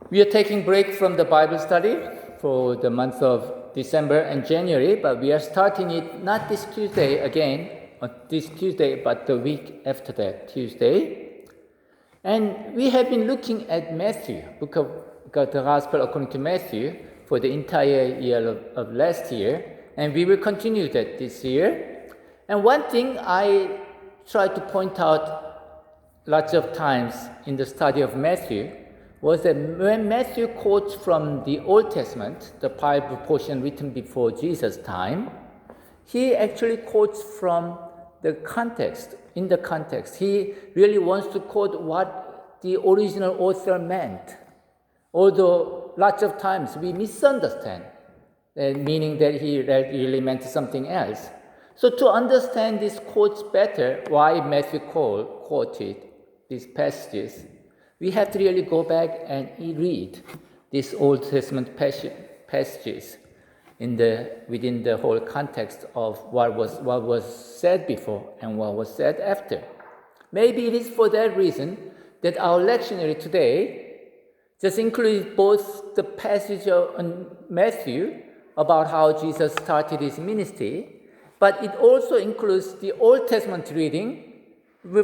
We are taking break from the Bible study for the month of December and January, but we are starting it not this Tuesday again, this Tuesday, but the week after that, Tuesday. And we have been looking at Matthew, book of the Gospel according to Matthew, for the entire year of last year, and we will continue that this year. And one thing I try to point out lots of times in the study of Matthew was that when Matthew quotes from the Old Testament, the Bible portion written before Jesus' time, he actually quotes from the context. In the context, he really wants to quote what the original author meant. Although lots of times we misunderstand, meaning that he really meant something else. So to understand these quotes better, why Matthew quoted these passages, we have to really go back and read these Old Testament passages within the whole context of what was said before and what was said after. Maybe it is for that reason that our lectionary today just includes both the passage on Matthew about how Jesus started his ministry, but it also includes the Old Testament reading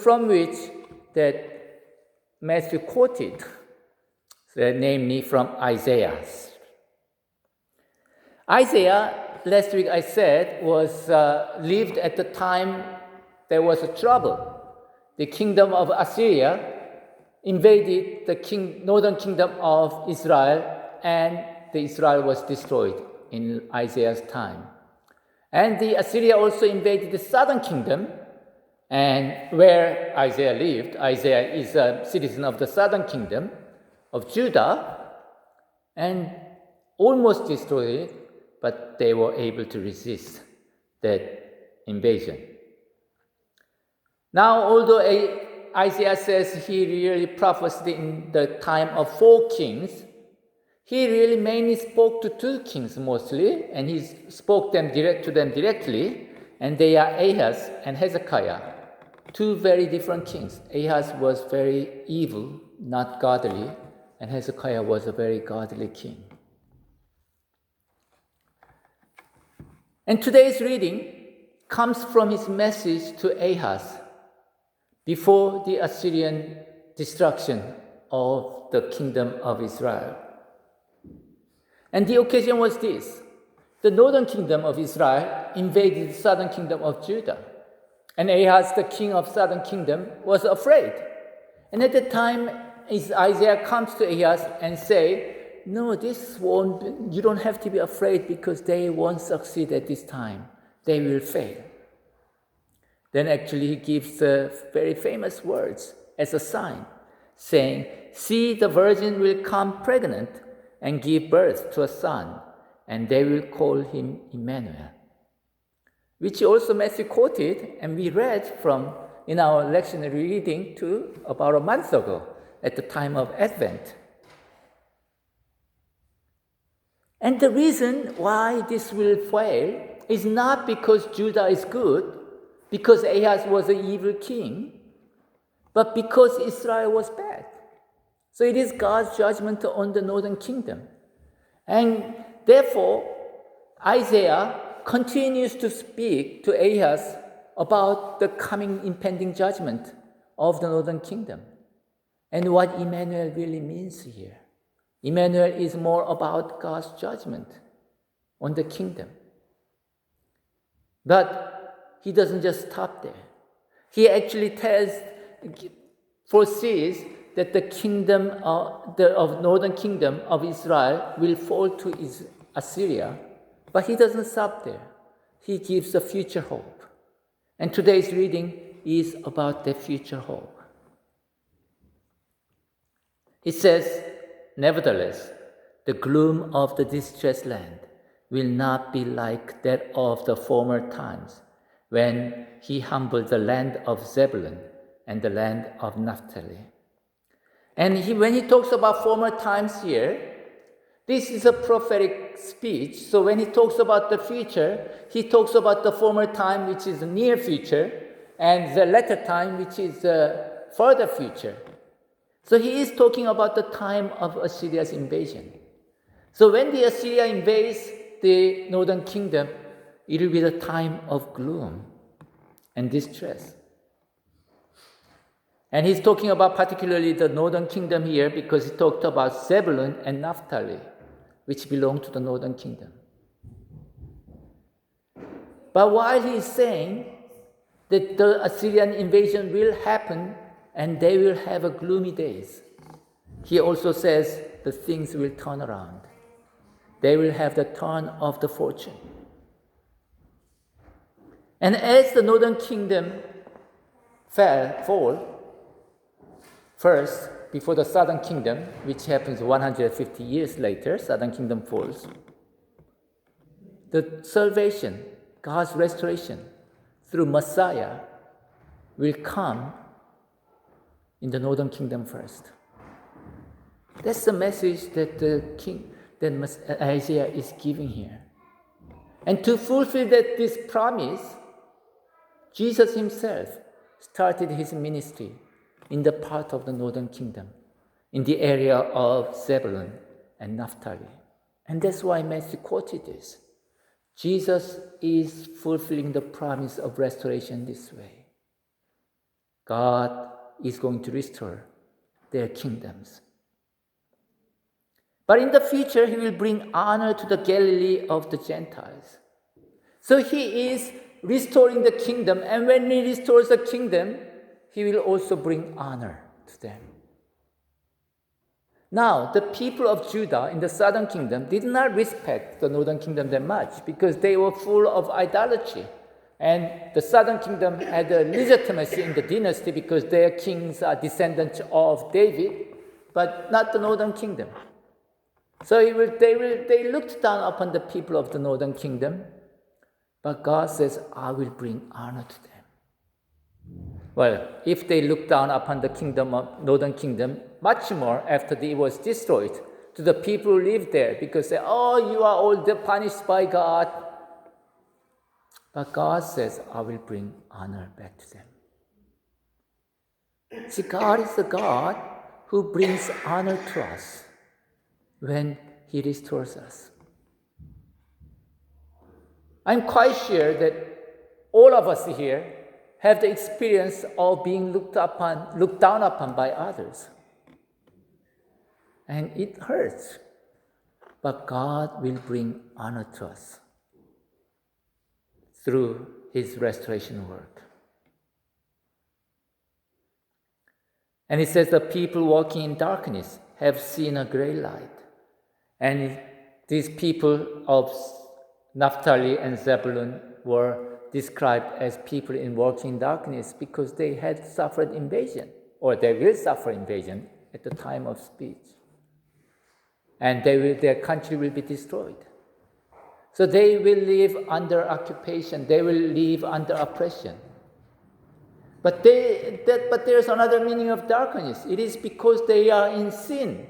from which that Matthew quoted, namely from Isaiah. Isaiah, last week I said, was lived at the time there was a trouble. The kingdom of Assyria invaded the northern kingdom of Israel, and the Israel was destroyed in Isaiah's time. And the Assyria also invaded the southern kingdom, and where Isaiah lived. Isaiah is a citizen of the southern kingdom of Judah, and almost destroyed it, but they were able to resist that invasion. Now, although Isaiah says he really prophesied in the time of 4 kings, he really mainly spoke to 2 kings mostly, and he spoke to them directly, and they are Ahaz and Hezekiah, 2 very different kings. Ahaz was very evil, not godly, and Hezekiah was a very godly king. And today's reading comes from his message to Ahaz before the Assyrian destruction of the kingdom of Israel. And the occasion was this: the northern kingdom of Israel invaded the southern kingdom of Judah. And Ahaz, the king of southern kingdom, was afraid. And at the time, Isaiah comes to Ahaz and say, no, you don't have to be afraid because they won't succeed at this time. They will fail. Then actually he gives very famous words as a sign, saying, see, the virgin will come pregnant and give birth to a son, and they will call him Emmanuel. Which also Matthew quoted, and we read from in our lectionary reading about a month ago at the time of Advent. And the reason why this will fail is not because Judah is good, because Ahaz was an evil king, but because Israel was bad. So it is God's judgment on the northern kingdom. And therefore, Isaiah continues to speak to Ahaz about the coming impending judgment of the northern kingdom and what Emmanuel really means here. Emmanuel is more about God's judgment on the kingdom. But he doesn't just stop there. He actually foresees that the kingdom of northern kingdom of Israel will fall to Assyria. But he doesn't stop there. He gives a future hope. And today's reading is about the future hope. He says, nevertheless, the gloom of the distressed land will not be like that of the former times, when he humbled the land of Zebulun and the land of Naphtali. And when he talks about former times here, this is a prophetic speech. So when he talks about the future, he talks about the former time, which is the near future, and the latter time, which is the further future. So he is talking about the time of Assyria's invasion. So when the Assyria invades the northern kingdom, it will be the time of gloom and distress. And he's talking about particularly the northern kingdom here because he talked about Zebulun and Naphtali, which belong to the northern kingdom. But while he's saying that the Assyrian invasion will happen and they will have a gloomy days, he also says the things will turn around. They will have the turn of the fortune. And as the northern kingdom fall first before the southern kingdom, which happens 150 years later, southern kingdom falls, the salvation, God's restoration through Messiah will come in the northern kingdom first. That's the message that that Isaiah is giving here. And to fulfill this promise, Jesus himself started his ministry in the part of the northern kingdom, in the area of Zebulun and Naphtali. And that's why Matthew quoted this. Jesus is fulfilling the promise of restoration this way. God is going to restore their kingdoms. But in the future, he will bring honor to the Galilee of the Gentiles. So he is restoring the kingdom, and when he restores the kingdom, he will also bring honor to them. Now, the people of Judah in the southern kingdom did not respect the northern kingdom that much because they were full of idolatry. And the southern kingdom had a legitimacy in the dynasty because their kings are descendants of David, but not the northern kingdom. So they looked down upon the people of the northern kingdom, but God says, I will bring honor to them. Well, if they look down upon the kingdom of northern kingdom, much more after it was destroyed to the people who lived there, because they, you are all punished by God. But God says, I will bring honor back to them. See, God is the God who brings honor to us when he restores us. I'm quite sure that all of us here have the experience of being looked down upon by others. And it hurts. But God will bring honor to us through his restoration work. And it says the people walking in darkness have seen a great light. And these people of Naphtali and Zebulun were described as people in walking darkness because they had suffered invasion, or they will suffer invasion at the time of speech. And their country will be destroyed. So they will live under occupation. They will live under oppression. But there's another meaning of darkness. It is because they are in sin.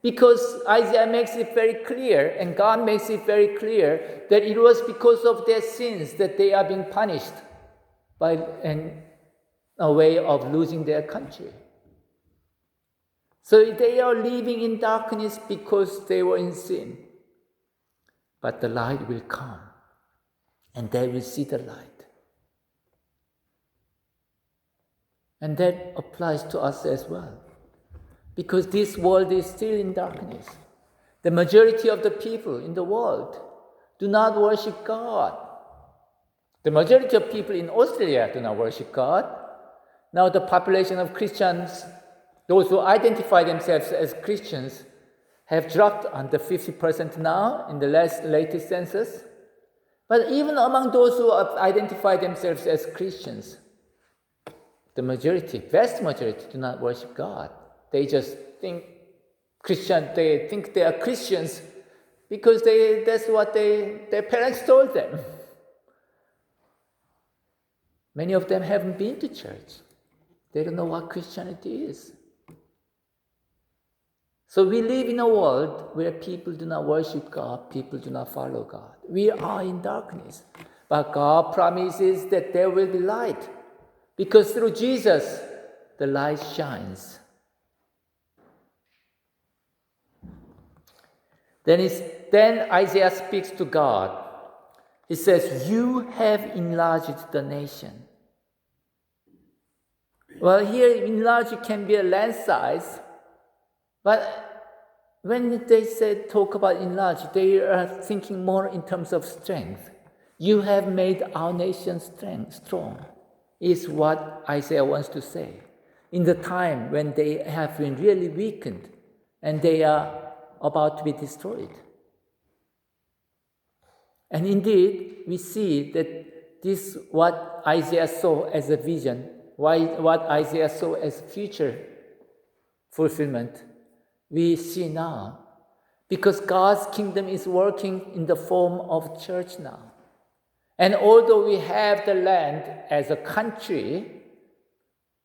Because Isaiah makes it very clear, and God makes it very clear, that it was because of their sins that they are being punished by a way of losing their country. So they are living in darkness because they were in sin. But the light will come, and they will see the light. And that applies to us as well. Because this world is still in darkness. The majority of the people in the world do not worship God. The majority of people in Australia do not worship God. Now the population of Christians, those who identify themselves as Christians, have dropped under 50% now in the latest census. But even among those who identify themselves as Christians, the vast majority do not worship God. They just think they think they are Christians because that's what their parents told them. Many of them haven't been to church. They don't know what Christianity is. So we live in a world where people do not worship God, people do not follow God. We are in darkness. But God promises that there will be light. Because through Jesus, the light shines. Then Isaiah speaks to God. He says, "You have enlarged the nation." Well, here enlarged can be a land size, but when they talk about enlarged, they are thinking more in terms of strength. You have made our nation strong, is what Isaiah wants to say. In the time when they have been really weakened and they are about to be destroyed. And indeed, we see that this what Isaiah saw as a vision, what Isaiah saw as future fulfillment, we see now. Because God's kingdom is working in the form of church now. And although we have the land as a country,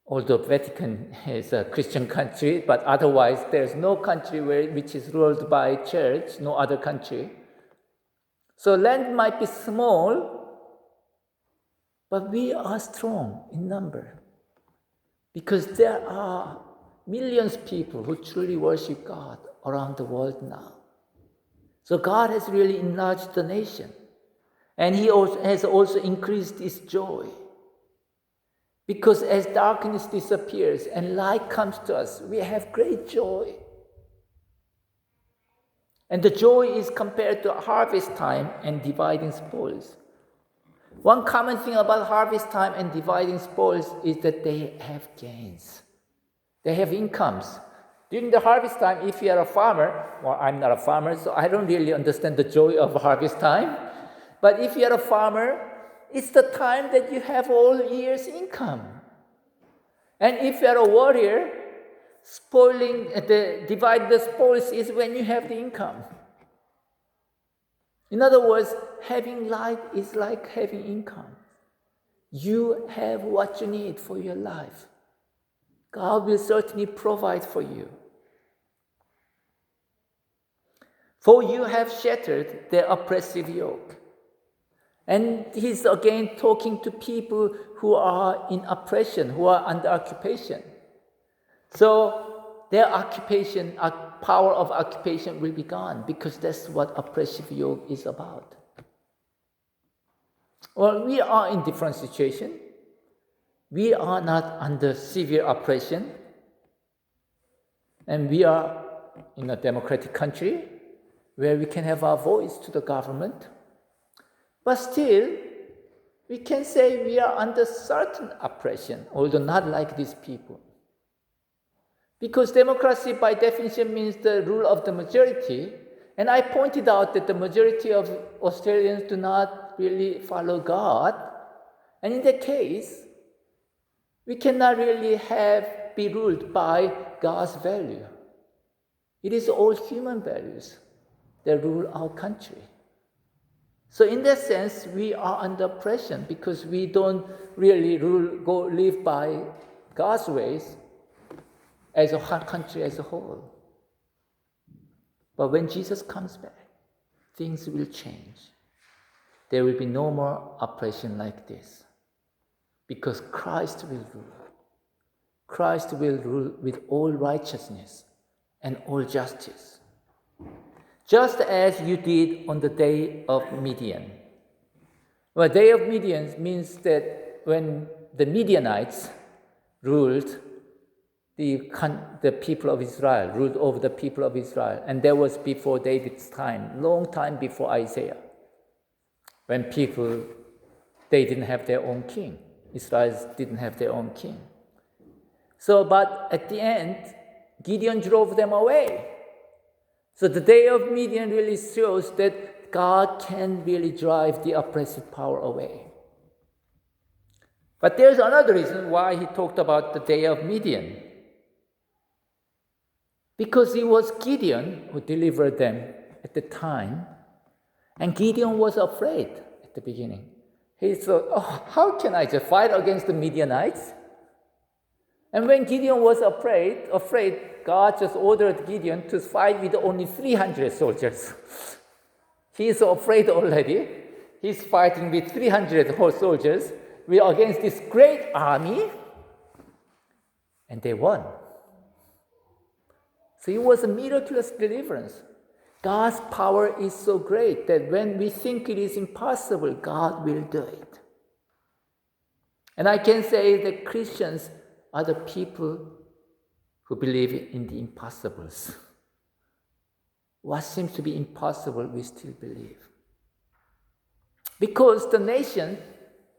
although Vatican is a Christian country, but otherwise there's no country which is ruled by church, no other country. So land might be small, but we are strong in number. Because there are millions of people who truly worship God around the world now. So God has really enlarged the nation. And He has also increased its joy. Because as darkness disappears and light comes to us, we have great joy. And the joy is compared to harvest time and dividing spoils. One common thing about harvest time and dividing spoils is that they have gains. They have incomes. During the harvest time, if you are a farmer, well, I'm not a farmer, so I don't really understand the joy of harvest time. But if you are a farmer, it's the time that you have all year's income. And if you are a warrior, divide the spoils is when you have the income. In other words, having light is like having income. You have what you need for your life. God will certainly provide for you. For you have shattered the oppressive yoke. And he's again talking to people who are in oppression, who are under occupation. So their power of occupation will be gone, because that's what oppressive yoke is about. Well, we are in different situation. We are not under severe oppression. And we are in a democratic country where we can have our voice to the government. But still, we can say we are under certain oppression, although not like these people. Because democracy, by definition, means the rule of the majority. And I pointed out that the majority of Australians do not really follow God. And in that case, we cannot really be ruled by God's value. It is all human values that rule our country. So in that sense, we are under oppression because we don't really live by God's ways as a country as a whole. But when Jesus comes back, things will change. There will be no more oppression like this, because Christ will rule. Christ will rule with all righteousness and all justice, just as you did on the day of Midian. Well, day of Midian means that when the Midianites ruled the people of Israel, ruled over the people of Israel. And that was before David's time, long time before Isaiah, when they didn't have their own king. Israel didn't have their own king. But at the end, Gideon drove them away. So the day of Midian really shows that God can really drive the oppressive power away. But there's another reason why he talked about the day of Midian. Because it was Gideon who delivered them at the time. And Gideon was afraid at the beginning. He thought, how can I just fight against the Midianites? And when Gideon was afraid, God just ordered Gideon to fight with only 300 soldiers. He is afraid already. He's fighting with 300 soldiers against this great army. And they won. So it was a miraculous deliverance. God's power is so great that when we think it is impossible, God will do it. And I can say that Christians are the people who believe in the impossibles. What seems to be impossible, we still believe. Because the nation,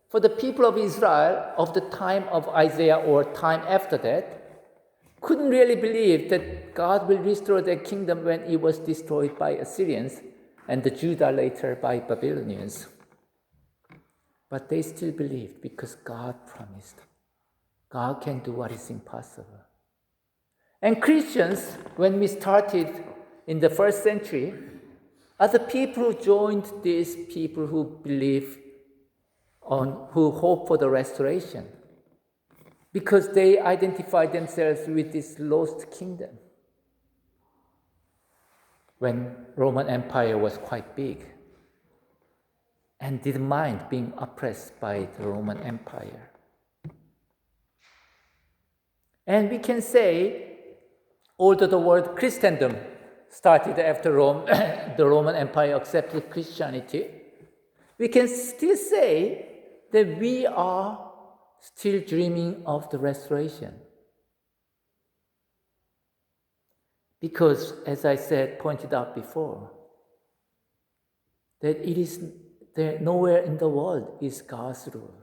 for the people of Israel of the time of Isaiah or time after that, couldn't really believe that God will restore their kingdom when it was destroyed by Assyrians and the Judah later by Babylonians. But they still believed because God promised. God can do what is impossible. And Christians, when we started in the first century, are the people who joined these people who believe who hope for the restoration, because they identified themselves with this lost kingdom when Roman Empire was quite big and didn't mind being oppressed by the Roman Empire. And we can say, although the word Christendom started after Rome, the Roman Empire accepted Christianity, we can still say that we are still dreaming of the restoration. Because, as I said, pointed out before, that it is there nowhere in the world is God's rule.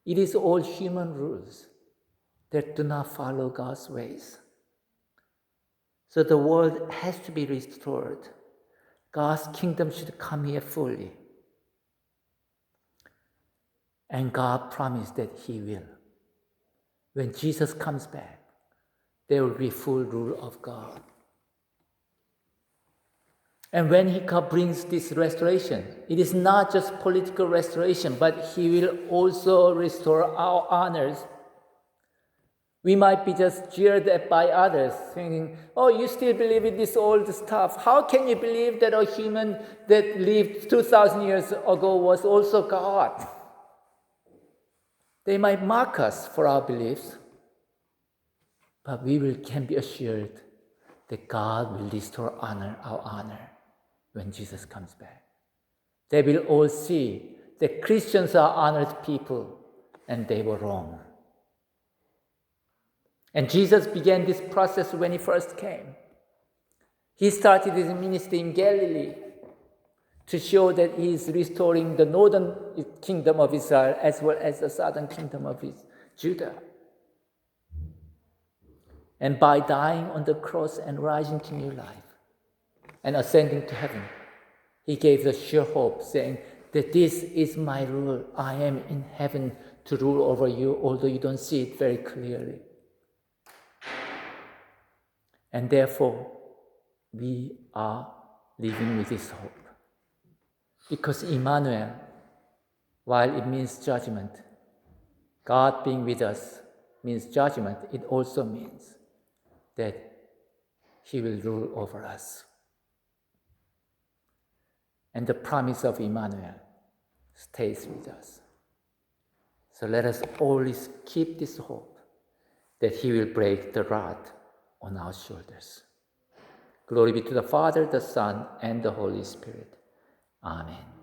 It is all human rules that do not follow God's ways. So the world has to be restored. God's kingdom should come here fully. And God promised that He will. When Jesus comes back, there will be full rule of God. And when He brings this restoration, it is not just political restoration, but He will also restore our honors. We might be just jeered at by others, thinking, oh, you still believe in this old stuff. How can you believe that a human that lived 2,000 years ago was also God? They might mock us for our beliefs, but we can be assured that God will restore our honor when Jesus comes back. They will all see that Christians are honored people and they were wrong. And Jesus began this process when He first came. He started His ministry in Galilee to show that He is restoring the northern kingdom of Israel as well as the southern kingdom of Judah. And by dying on the cross and rising to new life and ascending to heaven, He gave the sure hope, saying that this is my rule. I am in heaven to rule over you, although you don't see it very clearly. And therefore, we are living with this hope. Because Emmanuel, while it means judgment, God being with us means judgment, it also means that He will rule over us. And the promise of Emmanuel stays with us. So let us always keep this hope that He will break the rod on our shoulders. Glory be to the Father, the Son, and the Holy Spirit. Amen.